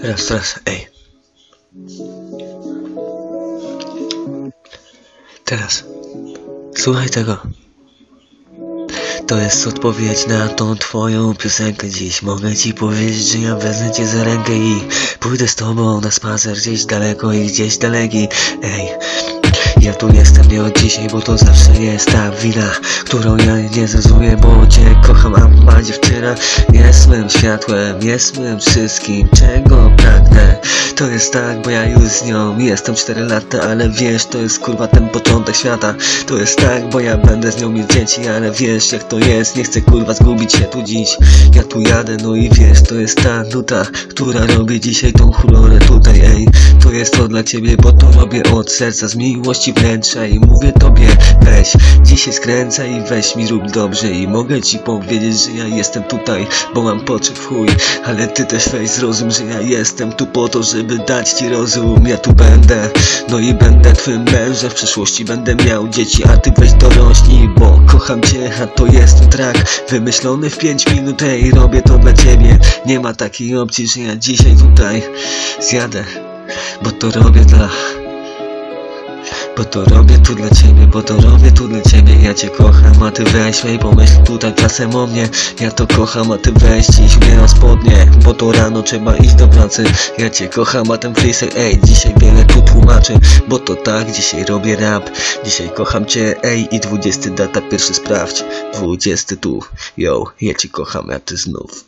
Raz, ej. Teraz. Słuchaj tego. To jest odpowiedź na tą twoją piosenkę dziś. Mogę ci powiedzieć, że ja wezmę cię za rękę i pójdę z tobą na spacer gdzieś daleko i gdzieś daleki. Ej. Ja tu jestem nie od dzisiaj, bo to zawsze jest ta wina, którą ja nie zrozumiem, bo cię kocham, a ma dziewczyna jest mym światłem, jest mym wszystkim, czego pragnę. To jest tak, bo ja już z nią jestem 4 lata, ale wiesz, to jest kurwa ten początek świata. To jest tak, bo ja będę z nią mieć dzieci, ale wiesz jak to jest, nie chcę kurwa zgubić się tu dziś. Ja tu jadę, no i wiesz, to jest ta nuta, która robi dzisiaj tą hurorę tutaj, ej. To jest to dla ciebie, bo to robię od serca, z miłości wnętrza i mówię tobie, weź, dzisiaj skręcaj i weź mi rób dobrze. I mogę ci powiedzieć, że ja jestem tutaj, bo mam potrzeb w chuj, ale ty też weź zrozum, że ja jestem tu po to, żeby dać ci rozum. Ja tu będę, no i będę twym mężem, w przyszłości będę miał dzieci, a ty weź dorośnij, bo kocham cię, a to jest ten track wymyślony w 5 minut, ej, robię to dla ciebie. Nie ma takiej opcji, że ja dzisiaj tutaj zjadę, bo to robię tu dla ciebie, bo to robię tu dla ciebie. Ja cię kocham, a ty weź i pomyśl tutaj czasem o mnie. Ja to kocham, a ty weź dziś ubieram spodnie, bo to rano trzeba iść do pracy. Ja cię kocham, a ten freestyle, ej, dzisiaj wiele tu tłumaczy, bo to tak, dzisiaj robię rap. Dzisiaj kocham cię, ej, i 20 data, pierwszy sprawdź, 20 tu, yo, ja cię kocham, a ty znów.